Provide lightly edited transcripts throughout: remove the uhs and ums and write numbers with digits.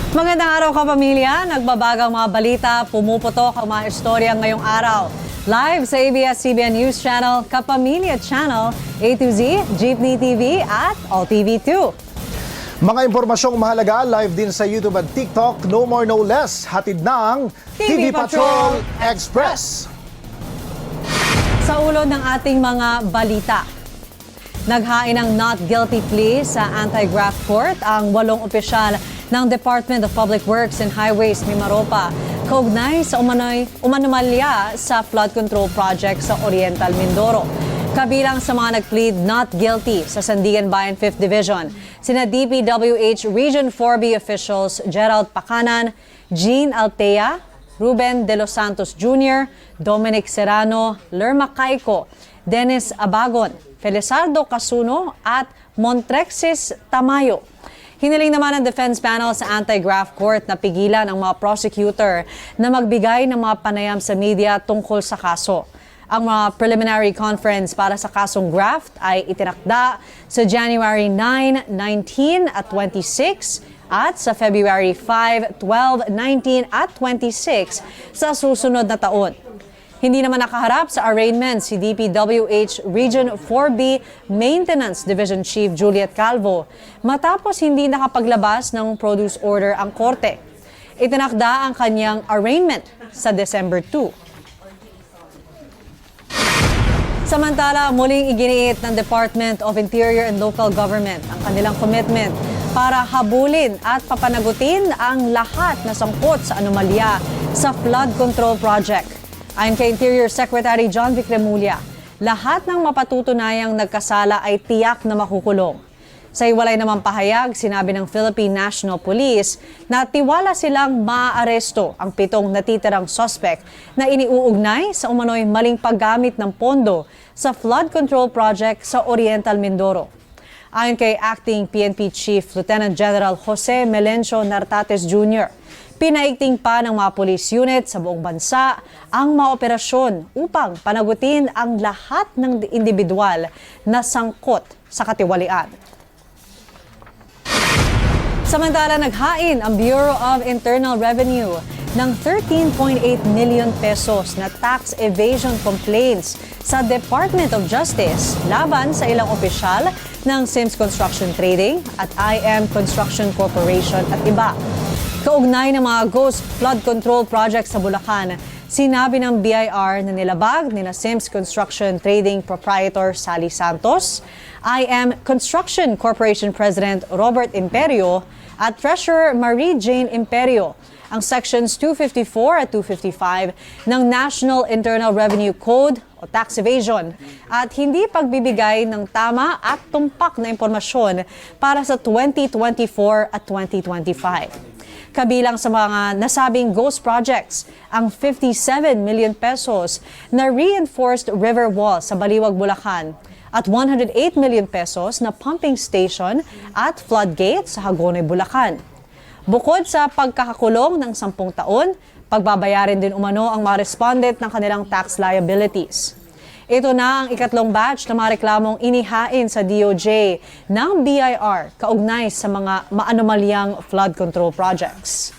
Magandang araw kapamilya, nagbabagang mga balita, pumuputok ang mga istorya ngayong araw. Live sa ABS-CBN News Channel, Kapamilya Channel, A to Z, Jeepney TV at All TV 2. Mga impormasyong mahalaga live din sa YouTube at TikTok, no more no less, hatid ng TV Patrol Express. Sa ulo ng ating mga balita, naghain ng not guilty plea sa anti-graft court ang 8 opisyal ng Department of Public Works and Highways Mimaropa kaugnay sa umanomalya sa flood control project sa Oriental Mindoro. Kabilang sa mga nag-plead not guilty sa Sandigan Bayan 5th Division, sina DPWH Region 4B officials Gerald Pacanan, Jean Altea, Ruben De Los Santos Jr., Dominic Serrano, Lerma Caico, Dennis Abagon, Felizardo Casuno at Montrexis Tamayo. Hiniling naman ng defense panel sa anti-graft court na pigilan ang mga prosecutor na magbigay ng mga panayam sa media tungkol sa kaso. Ang mga preliminary conference para sa kasong graft ay itinakda sa January 9, 19 at 26 at sa February 5, 12, 19 at 26 sa susunod na taon. Hindi naman nakaharap sa arraignment si DPWH Region 4B Maintenance Division Chief Juliet Calvo matapos hindi nakapaglabas ng produce order ang korte. Itinakda ang kanyang arraignment sa December 2. Samantala, muling iginiit ng Department of Interior and Local Government ang kanilang commitment para habulin at papanagutin ang lahat na sangkot sa anomalya sa flood control project. Ayon kay Interior Secretary John Vic Remulla, lahat ng mapatutunayang nagkasala ay tiyak na makukulong. Sa iwalay namang pahayag, sinabi ng Philippine National Police na tiwala silang maaaresto ang 7 natitirang suspect na iniuugnay sa umano'y maling paggamit ng pondo sa flood control project sa Oriental Mindoro. Ayon kay Acting PNP Chief Lieutenant General Jose Melencio Nartates Jr., pinaigting pa ng mga police unit sa buong bansa ang mga operasyon upang panagutin ang lahat ng individual na sangkot sa katiwalian. Samantala, naghain ang Bureau of Internal Revenue ng 13.8 million pesos na tax evasion complaints sa Department of Justice laban sa ilang opisyal ng Sims Construction Trading at IM Construction Corporation at iba. Kaugnay ng mga ghost flood control projects sa Bulacan, sinabi ng BIR na nilabag nina Sims Construction Trading Proprietor Sally Santos, IM Construction Corporation President Robert Imperio at Treasurer Marie Jane Imperio ang Sections 254 at 255 ng National Internal Revenue Code o tax evasion at hindi pagbibigay ng tama at tumpak na impormasyon para sa 2024 at 2025. Kabilang sa mga nasabing ghost projects, ang 57 million pesos na reinforced river wall sa Baliwag, Bulacan at 108 million pesos na pumping station at floodgate sa Hagonoy, Bulacan. Bukod sa pagkakakulong ng 10 taon, pagbabayarin din umano ang mga respondent ng kanilang tax liabilities. Ito na ang ikatlong batch ng mga reklamong inihain sa DOJ ng BIR kaugnay sa mga maanomalyang flood control projects.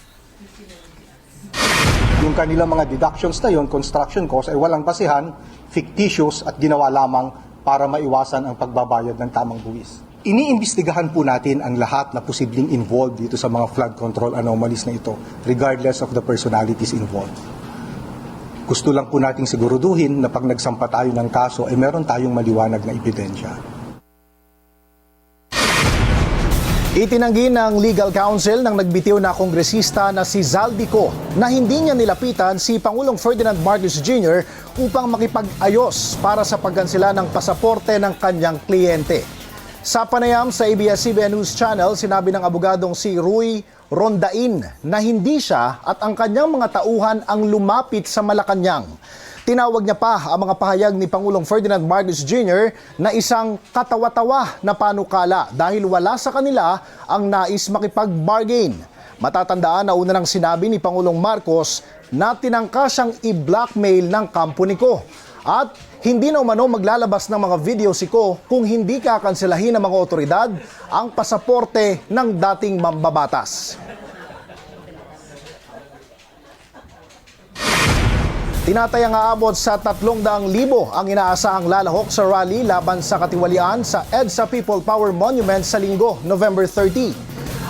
Yung kanilang mga deductions na yun, construction cost, ay walang basihan, fictitious at ginawa lamang para maiwasan ang pagbabayad ng tamang buwis. Iniimbestigahan po natin ang lahat na posibleng involved dito sa mga flood control anomalies na ito, regardless of the personalities involved. Gusto lang po nating siguruduhin na pag nagsampa tayo ng kaso ay meron tayong maliwanag na ebidensya. Itinanggi ng legal counsel ng nagbitiw na kongresista na si Zaldico na hindi niya nilapitan si Pangulong Ferdinand Marcos Jr. upang makipag-ayos para sa pagkansela ng pasaporte ng kanyang kliyente. Sa panayam sa ABS-CBN News Channel, sinabi ng abogadong si Rui Rondain na hindi siya at ang kanyang mga tauhan ang lumapit sa Malacanang. Tinawag niya pa ang mga pahayag ni Pangulong Ferdinand Marcos Jr. na isang katawa-tawa na panukala dahil wala sa kanila ang nais makipag-bargain. Matatandaan na una nang sinabi ni Pangulong Marcos na tinangka siyang i-blackmail ng company ko. At hindi na umano maglalabas ng mga video si Ko kung hindi kakanselahin ng mga otoridad ang pasaporte ng dating mambabatas. Tinatayang aabot sa 300,000 ang inaasahang lalahok sa rally laban sa katiwalian sa EDSA People Power Monument sa Linggo, November 30.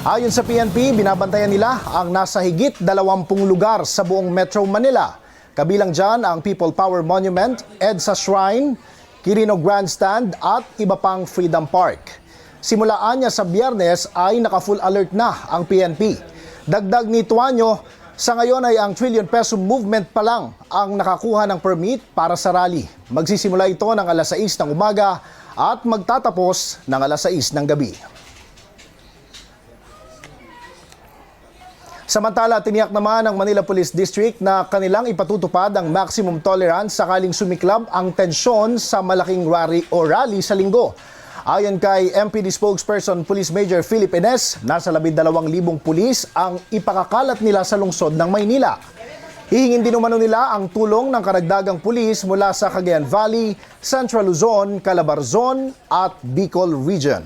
Ayon sa PNP, binabantayan nila ang nasa higit 20 lugar sa buong Metro Manila. Kabilang dyan ang People Power Monument, EDSA Shrine, Quirino Grandstand at iba pang Freedom Park. Simulaan niya sa Biyernes ay naka-full alert na ang PNP. Dagdag ni Tuanyo, sa ngayon ay ang trillion peso movement pa lang ang nakakuha ng permit para sa rally. Magsisimula ito ng alas 6 ng umaga at magtatapos ng alas 6 ng gabi. Samantala, tiniyak naman ng Manila Police District na kanilang ipatutupad ang maximum tolerance sakaling sumiklab ang tensyon sa malaking rally sa linggo. Ayon kay MPD spokesperson Police Major Philip Ines, nasa 12,000 pulis ang ipakakalat nila sa lungsod ng Maynila. Hihingin din umano nila ang tulong ng karagdagang pulis mula sa Cagayan Valley, Central Luzon, Calabarzon at Bicol Region.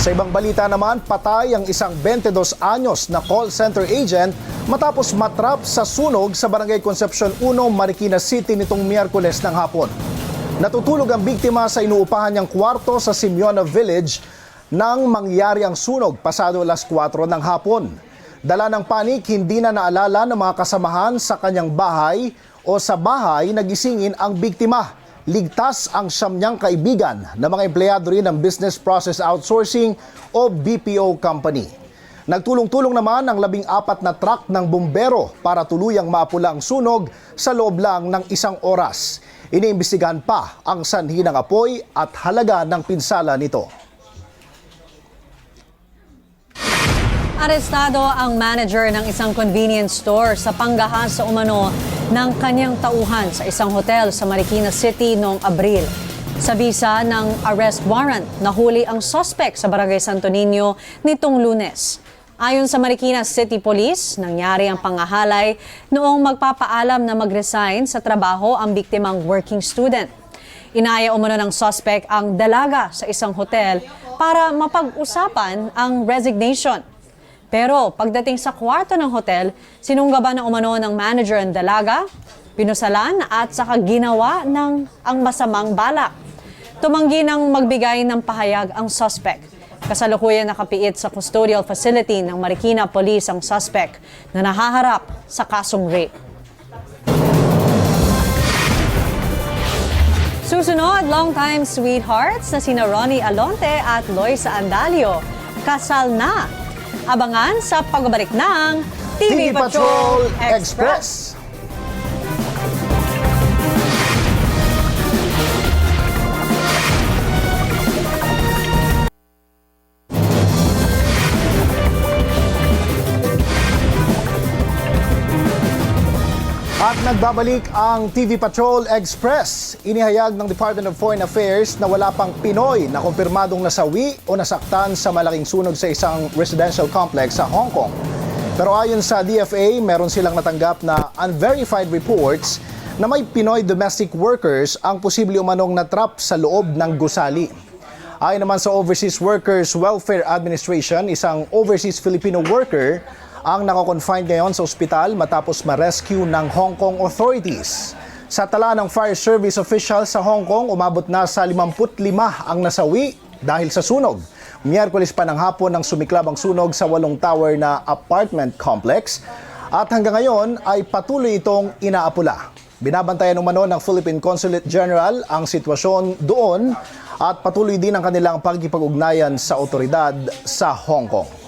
Sa ibang balita naman, patay ang isang 22 anyos na call center agent matapos matrap sa sunog sa Barangay Concepcion 1, Marikina City nitong Miyerkules ng hapon. Natutulog ang biktima sa inuupahan niyang kwarto sa Simeona Village nang mangyari ang sunog pasado alas 4 ng hapon. Dala ng panik, hindi na naalala ng mga kasamahan sa kanyang bahay o sa bahay nagisingin ang biktima. Ligtas ang siyam niyang kaibigan na mga empleyado rin ng Business Process Outsourcing o BPO company. Nagtulong-tulong naman ang 14 na truck ng bumbero para tuluyang maapula ang sunog sa loob lang ng 1 oras. Iniimbestigahan pa ang sanhi ng apoy at halaga ng pinsala nito. Arestado ang manager ng isang convenience store sa panggahas sa umano ng kanyang tauhan sa isang hotel sa Marikina City noong Abril. Sa bisa ng arrest warrant, nahuli ang suspect sa Barangay Santo Niño nitong Lunes. Ayon sa Marikina City Police, nangyari ang pangahalay noong magpapaalam na mag-resign sa trabaho ang biktimang working student. Inaya umano ng suspect ang dalaga sa isang hotel para mapag-usapan ang resignation. Pero pagdating sa kwarto ng hotel, sinunggaban na umano ng manager ang dalaga, pinusalan at saka ginawa ng ang masamang balak. Tumanggi ng magbigay ng pahayag ang suspect. Kasalukuyan nakapiit sa custodial facility ng Marikina Police ang suspect na nahaharap sa kasong rape. Susunod, longtime sweethearts na sina Ronnie Alonte at Loisa Andalio. Kasal na! Abangan sa pagbabalik ng TV Patrol Express! At nagbabalik ang TV Patrol Express. Inihayag ng Department of Foreign Affairs na wala pang Pinoy na kumpirmadong nasawi o nasaktan sa malaking sunog sa isang residential complex sa Hong Kong. Pero ayon sa DFA, meron silang natanggap na unverified reports na may Pinoy domestic workers ang posible umanong natrap sa loob ng gusali. Ayon naman sa Overseas Workers Welfare Administration, isang overseas Filipino worker ang nakakonfined ngayon sa ospital matapos ma-rescue ng Hong Kong authorities. Sa tala ng fire service official sa Hong Kong, umabot na sa 55 ang nasawi dahil sa sunog. Miyerkules pa ng hapon nang sumiklab ang sunog sa 8 tower na apartment complex at hanggang ngayon ay patuloy itong inaapula. Binabantayan umano ng Philippine Consulate General ang sitwasyon doon at patuloy din ang kanilang pagkipag-ugnayan sa otoridad sa Hong Kong.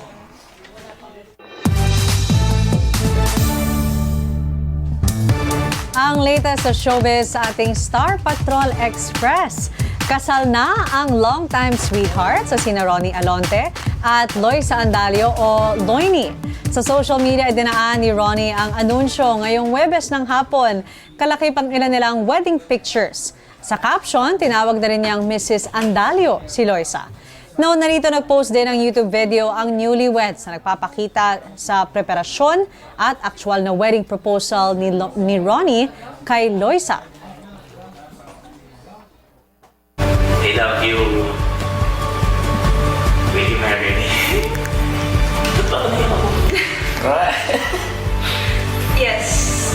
Ang latest sa showbiz sa ating Star Patrol Express. Kasal na ang longtime sweetheart sa sina Ronnie Alonte at Loisa Andalio o Loini. Sa social media, idinaan ni Ronnie ang anunsyo ngayong Huwebes ng hapon. Kalaki pang ilan nilang wedding pictures. Sa caption, tinawag na rin niyang Mrs. Andalio si Loisa. Noon na rito nag-post din ng YouTube video ang newlyweds na nagpapakita sa preparasyon at actual na wedding proposal ni Ronnie kay Loisa. I love you. Will you marry me? Totoo na yun ako. Yes.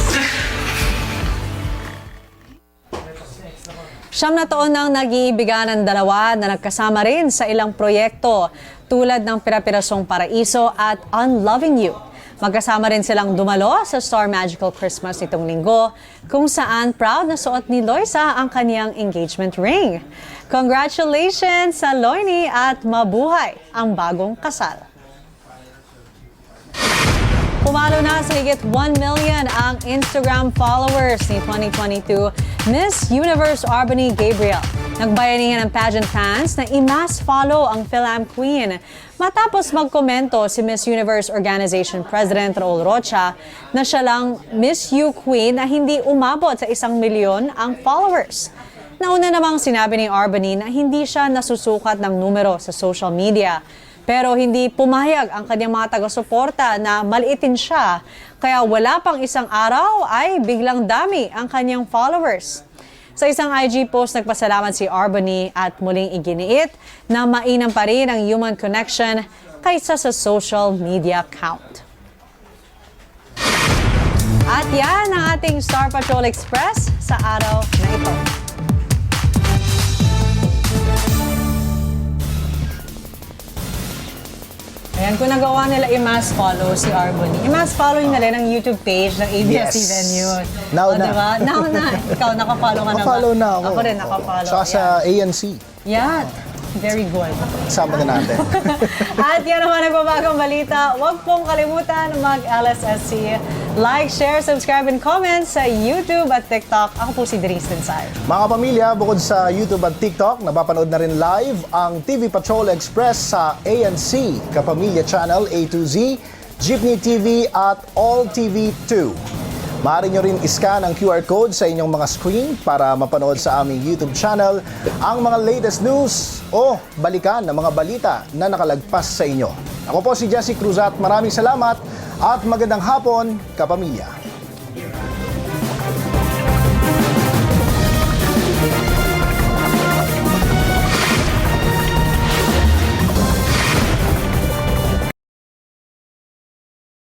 Siyam na taon nang nag-iibigan ng dalawa na nagkasama rin sa ilang proyekto tulad ng Pira-Pirasong Paraiso at Unloving You. Magkasama rin silang dumalo sa Star Magical Christmas nitong linggo kung saan proud na suot ni Loisa ang kaniyang engagement ring. Congratulations sa Loini at mabuhay ang bagong kasal. Pumalo na sa higit 1 million ang Instagram followers ni 2022 Miss Universe Arbany Gabriel. Nagbayanihan ng pageant fans na i-mass follow ang Philam Queen matapos magkomento si Miss Universe Organization President Raul Rocha na siya lang Miss U Queen na hindi umabot sa 1 milyon ang followers. Nauna namang sinabi ni Arbany na hindi siya nasusukat ng numero sa social media. Pero hindi pumayag ang kanyang mga taga-suporta na maliitin siya. Kaya wala pang isang araw ay biglang dami ang kanyang followers. Sa isang IG post, nagpasalamat si Arbany at muling iginiit na mainam pa rin ang human connection kaysa sa social media count. At yan ang ating Star Patrol Express sa araw na ito. Ayan, kung nagawa nila i-mass follow si Arbany, i-mass follow nila ang YouTube page ng ABS-CBN News. Now O, na. diba? Now na. Ikaw, nakafollow ka na ba? Nakafollow na ako. Ako rin, nakafollow. Saka sa ANC. Yan. Very good. Sama na natin. At yan naman ang babagong balita. Huwag pong kalimutan mag-LSSC. Like, share, subscribe, and comment sa YouTube at TikTok. Ako po si Denise Tensay. Mga pamilya, bukod sa YouTube at TikTok, napapanood na rin live ang TV Patrol Express sa ANC, Kapamilya Channel A to Z, Jeepney TV at All TV 2. Maaari nyo rin iscan ang QR code sa inyong mga screen para mapanood sa aming YouTube channel ang mga latest news o balikan ng mga balita na nakalagpas sa inyo. Ako po si Jesse Cruzat, maraming salamat at magandang hapon, kapamilya.